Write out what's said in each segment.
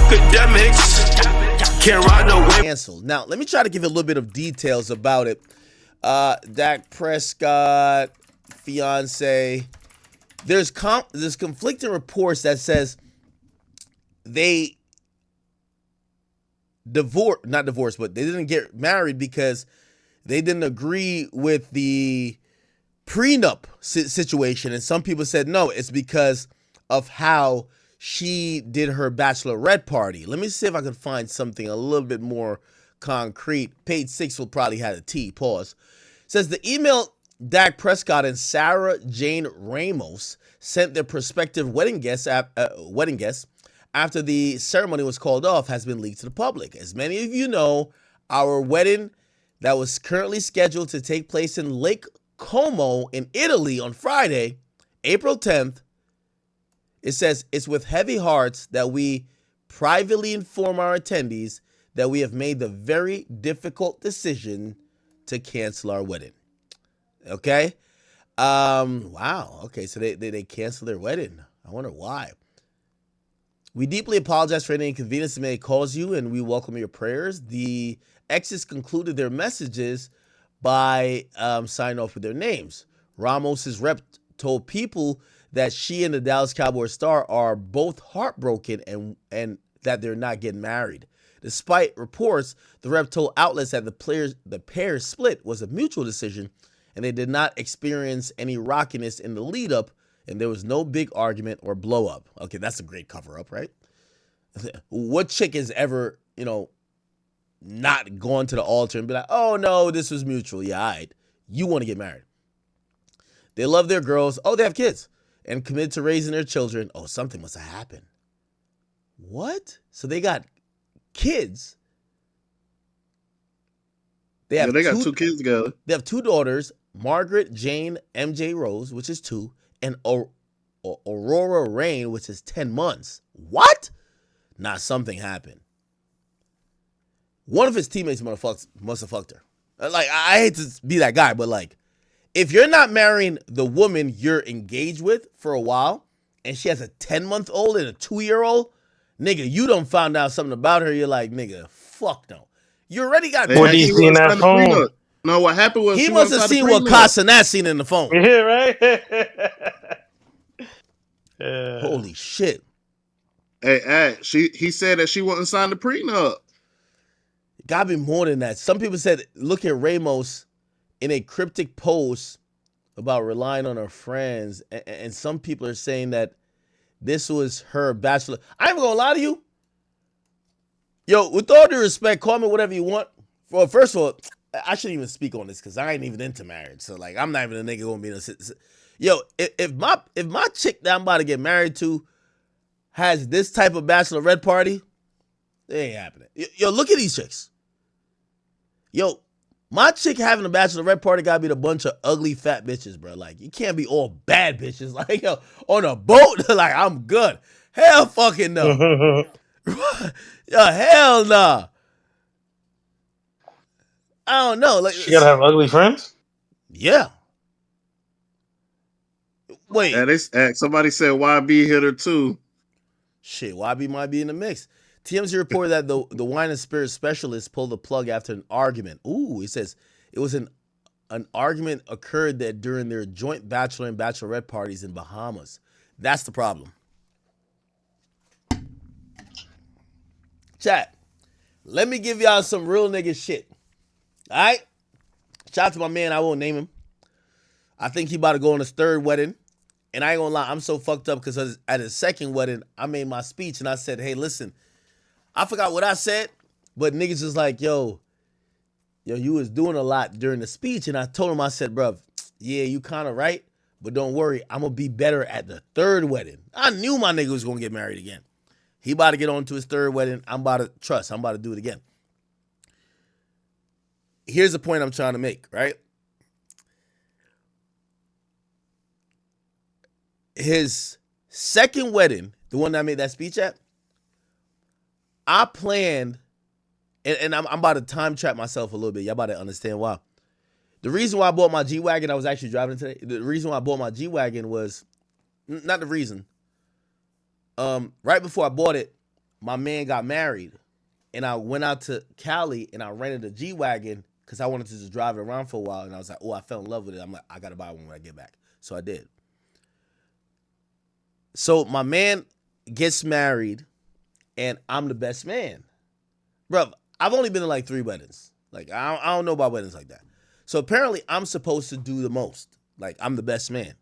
Akademiks can't ride no wave. Canceled. Now, let me try to give a little bit of details about it. Dak Prescott, fiance. There's conflicting reports that says they not divorced, but they didn't get married because they didn't agree with the prenup situation. And some people said, no, it's because of how she did her bachelorette party. Let me see if I can find something a little bit more concrete. Page 6 will probably have a T. Pause. It says the email Dak Prescott and Sarah Jane Ramos sent their prospective wedding guests after the ceremony was called off has been leaked to the public. As many of you know, our wedding that was currently scheduled to take place in Lake Como in Italy on Friday, April 10th, it says, it's with heavy hearts that we privately inform our attendees that we have made the very difficult decision to cancel our wedding. Okay? Wow. Okay, so they canceled their wedding. I wonder why. We deeply apologize for any inconvenience it may cause you, and we welcome your prayers. The exes concluded their messages by signing off with their names. Ramos's rep told People that she and the Dallas Cowboys star are both heartbroken and that they're not getting married. Despite reports, the rep told outlets that the pair's split was a mutual decision and they did not experience any rockiness in the lead up, and there was no big argument or blow up. Okay, that's a great cover up, right? What chick has ever, not gone to the altar and be like, oh no, this was mutual. Yeah, all right. You want to get married. They love their girls. Oh, they have kids and committed to raising their children. Oh, something must have happened. What? So they got kids. They got two kids together. They have two daughters, Margaret Jane MJ Rose, which is 2, and Aurora Rain, which is 10 months. What? Nah, something happened. One of his teammates must have fucked her. Like, I hate to be that guy, but like, if you're not marrying the woman you're engaged with for a while, and she has a 10-month-old and a 2-year-old, nigga, you done found out something about her. You're like, nigga, fuck no. You already got. What do you see in that phone? No, what happened was he must have seen what Casanat seen in the phone. Yeah, right. Holy shit. Hey, he said that she wouldn't sign the prenup. Gotta be more than that. Some people said, look at Ramos in a cryptic post about relying on her friends. And some people are saying that this was her bachelor. I ain't gonna lie to you. Yo, with all due respect, call me whatever you want. Well, first of all, I shouldn't even speak on this because I ain't even into marriage. So, like, I'm not even a nigga gonna be in a... Yo, if my chick that I'm about to get married to has this type of bachelorette party, it ain't happening. Yo, look at these chicks. Yo, my chick having a bachelorette party gotta be the bunch of ugly fat bitches, bro. Like, you can't be all bad bitches. Like, yo, on a boat, like, I'm good. Hell fucking no. Yo, hell nah. I don't know. Like, she gotta have ugly friends? Yeah. Wait. Somebody said YB hit her too. Shit, YB might be in the mix. TMZ reported that the wine and spirit specialist pulled the plug after an argument. Ooh, he says it was an argument occurred that during their joint bachelor and bachelorette parties in Bahamas. That's the problem. Chat, let me give y'all some real nigga shit. All right? Shout out to my man. I won't name him. I think he about to go on his 3rd wedding. And I ain't gonna lie, I'm so fucked up because at his 2nd wedding, I made my speech and I said, hey, listen, I forgot what I said, but niggas was like, yo, you was doing a lot during the speech. And I told him, I said, bruv, yeah, you kind of right, but don't worry, I'm gonna be better at the 3rd wedding. I knew my nigga was gonna get married again. He about to get on to his 3rd wedding. I'm about to do it again. Here's the point I'm trying to make, right? His 2nd wedding, the one that I made that speech at, I planned, and I'm about to time trap myself a little bit. Y'all about to understand why. The reason why I bought my G-Wagon, I was actually driving today. The reason why I bought my G-Wagon was, not the reason. Right before I bought it, my man got married, and I went out to Cali and I rented a G-Wagon because I wanted to just drive it around for a while. And I was like, oh, I fell in love with it. I'm like, I got to buy one when I get back. So I did. So my man gets married, and I'm the best man. Bruh, I've only been to like 3 weddings. Like, I don't know about weddings like that. So apparently I'm supposed to do the most. Like, I'm the best man.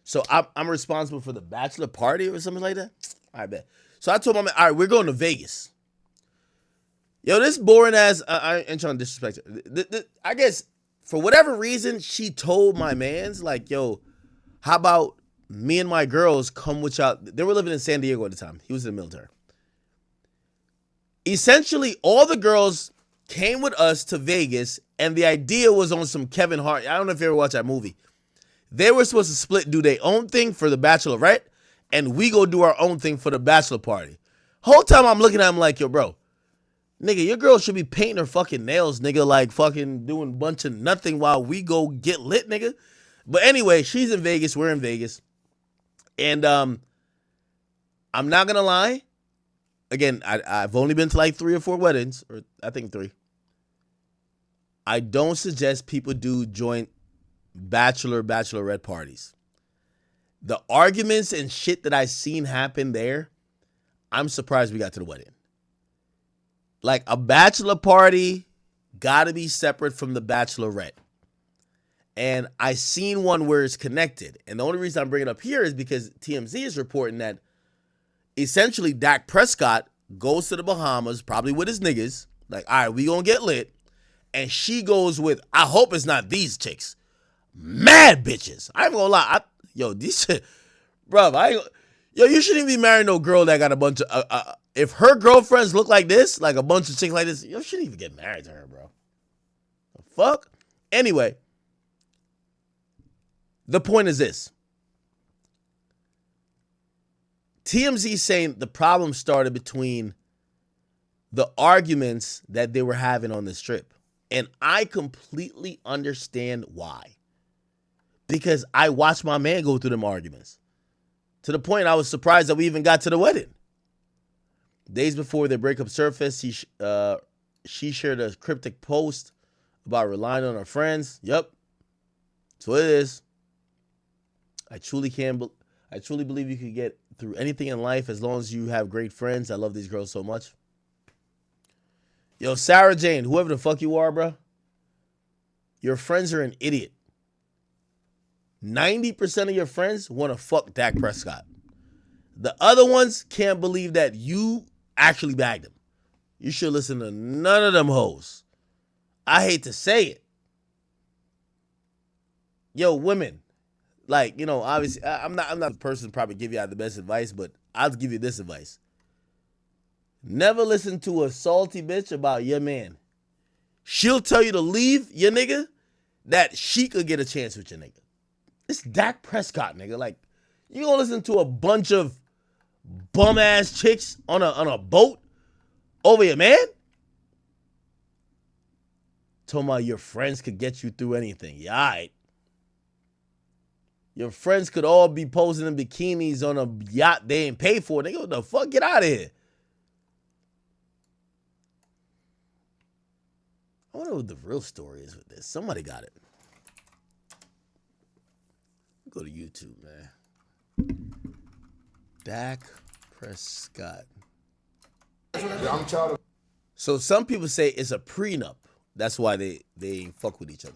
So I'm responsible for the bachelor party or something like that. I bet. So I told my man, all right, we're going to Vegas. Yo, this boring ass, I ain't trying to disrespect her. I guess for whatever reason, she told my mans, like, yo, how about me and my girls come with y'all? They were living in San Diego at the time. He was in the military. Essentially, all the girls came with us to Vegas, and the idea was on some Kevin Hart. I don't know if you ever watched that movie. They were supposed to split, do their own thing for the bachelorette, and we go do our own thing for the bachelor party. Whole time I'm looking at him like, yo, bro, nigga, your girl should be painting her fucking nails, nigga, like fucking doing a bunch of nothing while we go get lit, nigga. But anyway, she's in Vegas, we're in Vegas. And I'm not gonna lie. Again, I've only been to like 3 or 4 weddings, or I think 3. I don't suggest people do joint bachelorette parties. The arguments and shit that I seen happen there, I'm surprised we got to the wedding. Like, a bachelor party gotta be separate from the bachelorette. And I seen one where it's connected. And the only reason I'm bringing it up here is because TMZ is reporting that essentially Dak Prescott goes to the Bahamas, probably with his niggas. Like, all right, we gonna get lit. And she goes with, I hope it's not these chicks, mad bitches. I ain't gonna lie. These shit, bro, you shouldn't be marrying no girl that got a bunch of, if her girlfriends look like this, like a bunch of chicks like this, you shouldn't even get married to her, bro. The fuck? Anyway, the point is this. TMZ saying the problem started between the arguments that they were having on this trip. And I completely understand why. Because I watched my man go through them arguments. To the point I was surprised that we even got to the wedding. Days before their breakup surfaced, she shared a cryptic post about relying on her friends. Yep. That's what it is. I truly believe you could get through anything in life as long as you have great friends. I love these girls so much. Yo, Sarah Jane, whoever the fuck you are, bro, your friends are an idiot. 90% of your friends want to fuck Dak Prescott. The other ones can't believe that you actually bagged him. You should listen to none of them hoes. I hate to say it. Yo, women, like, you know, obviously, I'm not the person to probably give you out the best advice, but I'll give you this advice. Never listen to a salty bitch about your man. She'll tell you to leave your nigga that she could get a chance with your nigga. It's Dak Prescott, nigga. Like, you gonna listen to a bunch of bum ass chicks on a boat over your man? Talking about your friends could get you through anything. Yeah, all right. Your friends could all be posing in bikinis on a yacht they ain't paid for. Nigga, what the fuck? Get out of here. I wonder what the real story is with this. Somebody got it. Go to YouTube, man. Dak Prescott. So some people say it's a prenup. That's why they ain't fuck with each other.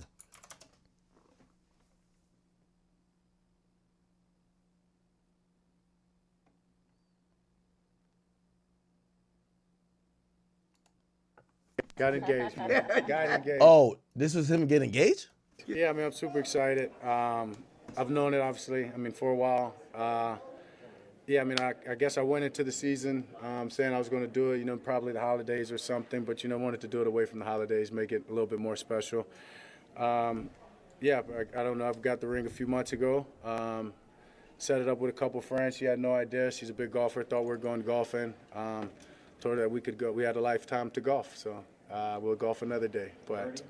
Got engaged, man. Got engaged. Oh, this was him getting engaged? Yeah, I mean, I'm super excited. I've known it, obviously, for a while. Yeah, I mean, I guess I went into the season saying I was going to do it, probably the holidays or something, but, wanted to do it away from the holidays, make it a little bit more special. Yeah, I don't know. I've got the ring a few months ago. Set it up with a couple friends. She had no idea. She's a big golfer. Thought we were going golfing. Told her that we could go. We had a lifetime to golf, so we'll golf another day. But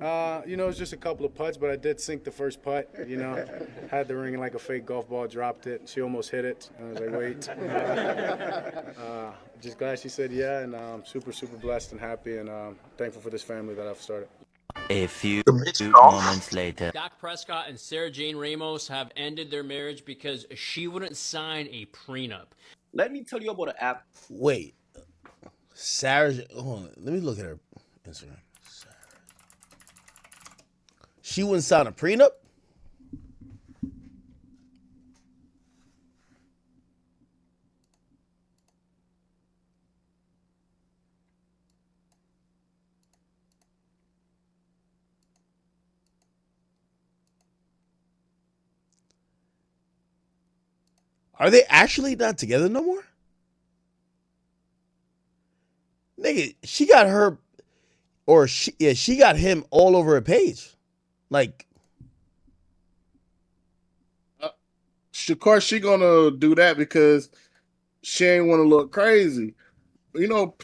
It's just a couple of putts, but I did sink the first putt. Had the ring like a fake golf ball, dropped it. She almost hit it. I was like, wait. Just glad she said yeah, and I'm super, super blessed and happy and thankful for this family that I've started. A few moments later. Dak Prescott and Sarah Jane Ramos have ended their marriage because she wouldn't sign a prenup. Let me tell you about an app. Wait, Sarah. Hold on, let me look at her Instagram. Sarah. She wouldn't sign a prenup. Are they actually not together no more? Nigga, she got her, or she got him all over her page. Like, Of course, she gonna do that because she ain't want to look crazy.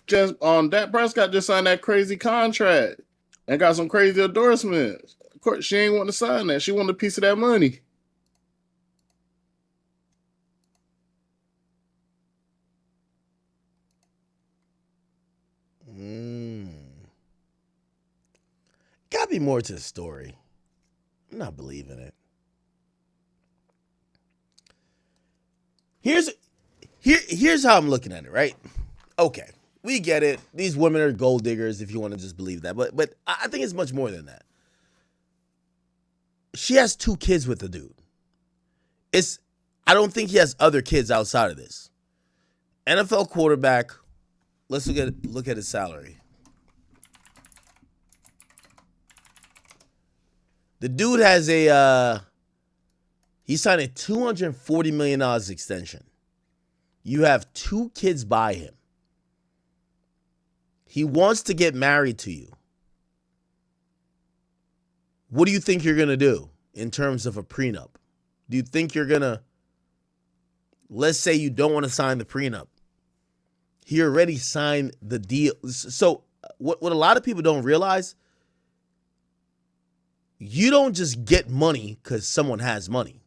Just Dak Prescott just signed that crazy contract and got some crazy endorsements. Of course, she ain't want to sign that. She wanted a piece of that money. gotta be more to the story. I'm not believing it. Here's how I'm looking at it, right? Okay, we get it. These women are gold diggers, if you want to just believe that. But I think it's much more than that. She has 2 kids with the dude. I don't think he has other kids outside of this. NFL quarterback. Let's look at his salary. The dude has he signed a $240 million extension. You have 2 kids by him. He wants to get married to you. What do you think you're going to do in terms of a prenup? Do you think you're going to, let's say you don't want to sign the prenup. He already signed the deal. So what a lot of people don't realize, you don't just get money because someone has money.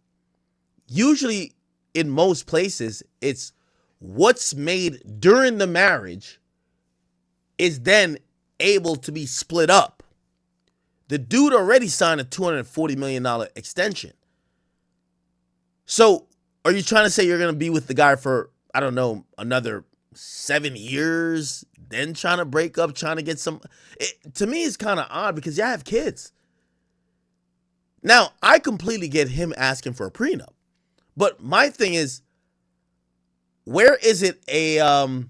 Usually, in most places, it's what's made during the marriage is then able to be split up. The dude already signed a $240 million extension. So, are you trying to say you're going to be with the guy for, I don't know, another 7 years, then trying to break up, trying to get some... to me, it's kind of odd because you have kids. Now, I completely get him asking for a prenup. But my thing is, where is it a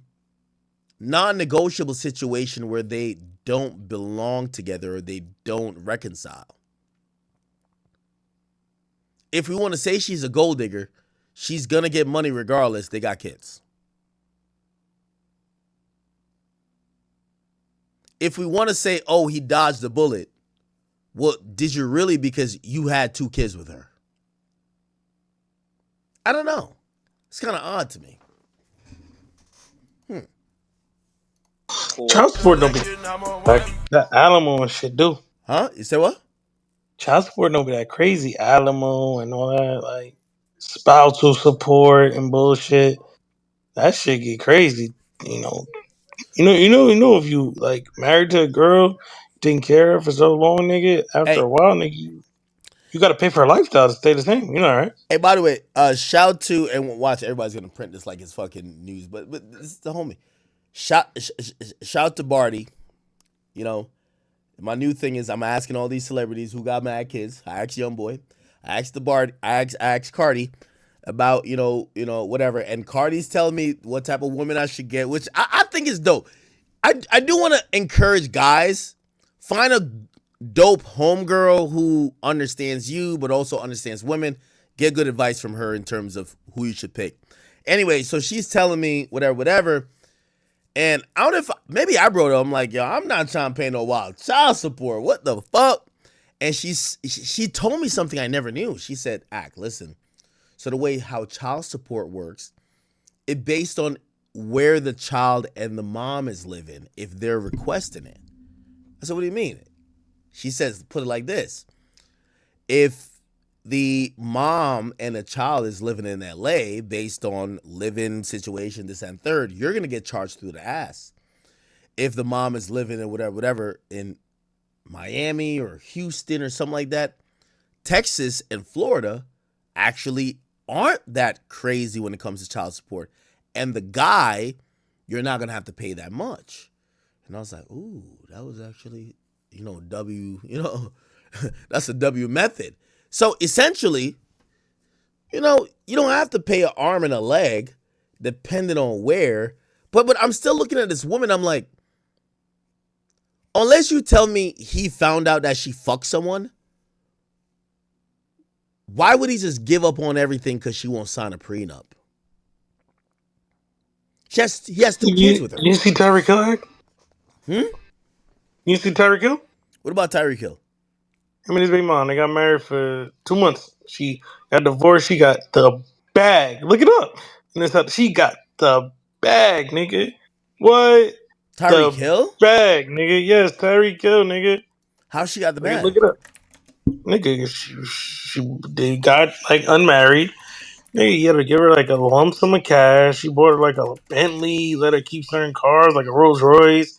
non-negotiable situation where they don't belong together or they don't reconcile? If we want to say she's a gold digger, she's going to get money regardless. They got kids. If we want to say, oh, he dodged the bullet, well, did you really because you had 2 kids with her? I don't know. It's kind of odd to me. Child support don't be like that Alamo and shit do. Huh? You say what? Child support don't be that crazy. Alamo and all that, like spousal support and bullshit. That shit get crazy. You know. If you like married to a girl, didn't care for so long, nigga. After Hey. a while, nigga, you got to pay for her lifestyle to stay the same. You know, right? Hey, by the way, shout to, and watch, everybody's going to print this like it's fucking news, but this is the homie. Shout to Barty. You know, my new thing is I'm asking all these celebrities who got mad kids. I asked Youngboy. I asked the Barty. I asked Cardi about, whatever. And Cardi's telling me what type of woman I should get, which I think is dope. I do want to encourage guys, find a dope homegirl who understands you, but also understands women. Get good advice from her in terms of who you should pick. Anyway, so she's telling me whatever. And I don't know if, maybe I brought up, I'm like, yo, I'm not trying to pay no wild child support. What the fuck? And she told me something I never knew. She said, listen. So the way how child support works, it based on where the child and the mom is living if they're requesting it. I said, what do you mean? She says, put it like this. If the mom and the child is living in LA based on living situation, this and third, you're going to get charged through the ass. If the mom is living in whatever in Miami or Houston or something like that, Texas and Florida actually aren't that crazy when it comes to child support. And the guy, you're not going to have to pay that much. And I was like, ooh, that was actually, that's a W method. So essentially, you don't have to pay an arm and a leg depending on where. But I'm still looking at this woman. I'm like, unless you tell me he found out that she fucked someone, why would he just give up on everything because she won't sign a prenup? He has 2 kids with her. You see Tyreek Hill? You see Tyreek Hill? What about Tyreek Hill? Him and his baby mom, they got married for 2 months. She got divorced. She got the bag. Look it up. And it's not, she got the bag, nigga. What? Tyreek Hill? Bag, nigga. Yes, Tyreek Hill, nigga. How she got the bag? Look it up. Nigga, they got like unmarried. Nigga, you had to give her like a lump sum of cash. She bought her like a Bentley, let her keep certain cars, like a Rolls Royce.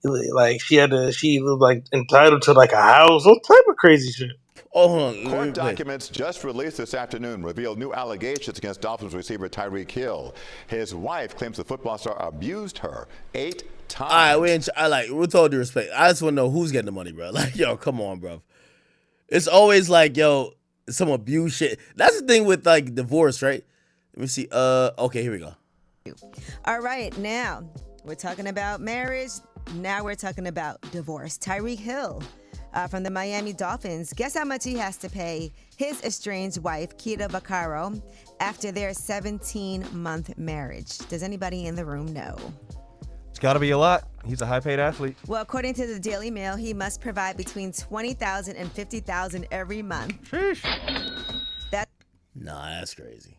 Like she was like entitled to like a house, all type of crazy shit. Oh, Court documents just released this afternoon reveal new allegations against Dolphins receiver Tyreek Hill. His wife claims the football star abused her 8 times. All right, with all due respect, I just want to know who's getting the money, bro. Like, yo, come on, bro. It's always like, yo, some abuse shit. That's the thing with like divorce, right? Let me see. Okay, here we go. All right, now we're talking about marriage. Now we're talking about divorce. Tyreek Hill from the Miami Dolphins. Guess how much he has to pay his estranged wife, Kita Vaccaro, after their 17-month marriage? Does anybody in the room know? It's got to be a lot. He's a high-paid athlete. Well, according to the Daily Mail, he must provide between $20,000 and $50,000 every month. Sheesh. Nah, that's crazy.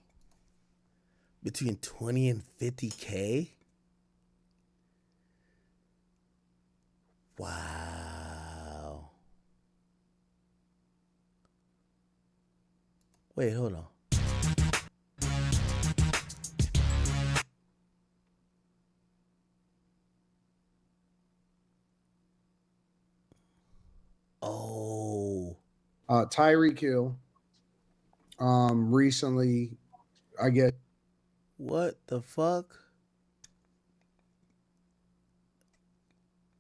Between 20 and 50K? Wow. Wait, hold on. Oh. Tyreek Hill. Recently, I guess. What the fuck?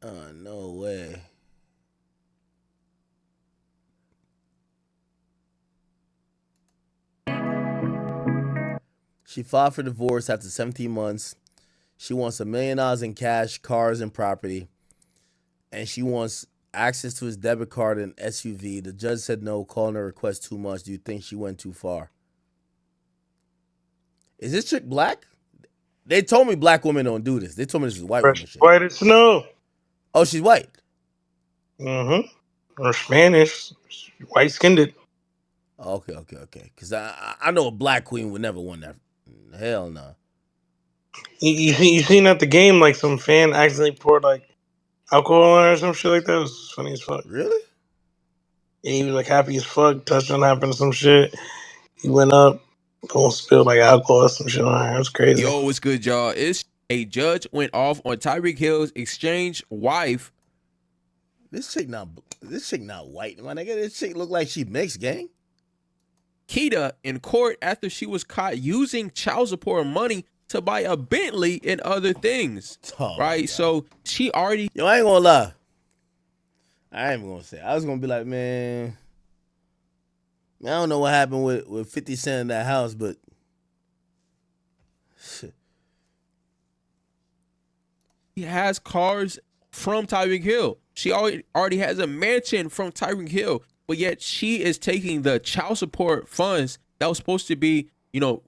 No way. She filed for divorce after 17 months. She wants $1 million in cash, cars, and property. And she wants access to his debit card and SUV. The judge said no, calling her request too much. Do you think she went too far? Is this chick black? They told me black women don't do this. They told me this is white woman shit. White as snow. Oh, she's white. Or Spanish. White skinned. Okay. Because I know a black queen would never want that. Hell no. You seen at the game like some fan accidentally poured like alcohol on her or some shit like that? It was funny as fuck. Really? Yeah, he was like happy as fuck. Touchdown happened or some shit. He went up, don't spill like alcohol or some shit on her. It was crazy. Yo, what's good, y'all? It's a judge went off on Tyreek Hill's estranged wife. This chick not white, my nigga. This chick look like she mixed, gang. Kita in court after she was caught using child support money to buy a Bentley and other things. Oh, right? So she already. Yo, I ain't gonna lie. I ain't gonna say. I was gonna be like, man, I don't know what happened with 50 Cent in that house, but shit. He has cars from Tyreek Hill. She already has a mansion from Tyreek Hill, but yet she is taking the child support funds that was supposed to be,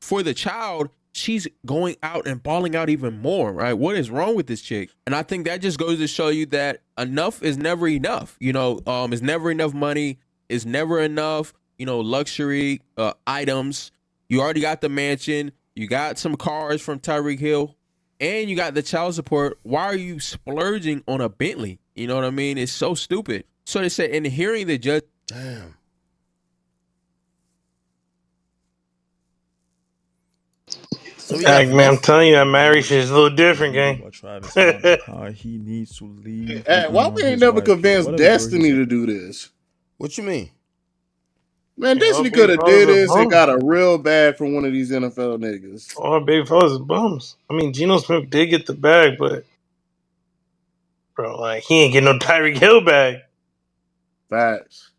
for the child. She's going out and balling out even more, right? What is wrong with this chick? And I think that just goes to show you that enough is never enough. It's never enough money. It's never enough, luxury items. You already got the mansion. You got some cars from Tyreek Hill. And you got the child support. Why are you splurging on a Bentley? You know what I mean? It's so stupid. So they said in hearing the judge. Damn. So we got Man, I'm telling you, that marriage shit is a little different, gang. How he needs to leave. Hey, why we ain't never convinced Destiny to do this? What you mean? Man, Yeah, Destiny all could big have did fellas are this and bums. got a real bag from one of these NFL niggas. All big fellas is bums. I mean, Geno Smith did get the bag, but bro, like he ain't getting no Tyreek Hill bag. Facts.